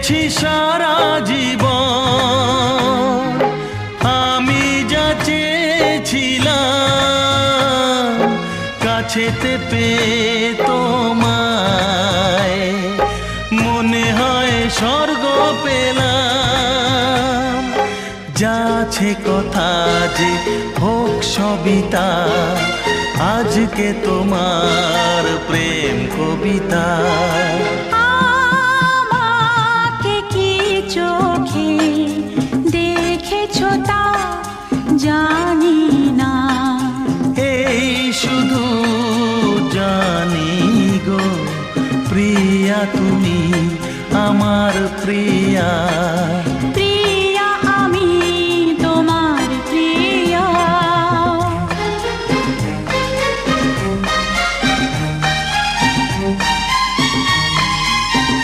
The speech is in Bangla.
পেয়েছি সারা জীবন, আমি যা চেয়েছিলাম কাছেতে পেয়ে তোমায় মনে হয় স্বর্গ পেলাম। যাচ্ছে কথা যে হোক সবিতা, আজকে তোমার প্রেম কবিতা। আমাকে কি চোখে দেখেছো তা জানি না, এই শুধু জানি গো প্রিয়া, তুমি আমার প্রিয়া।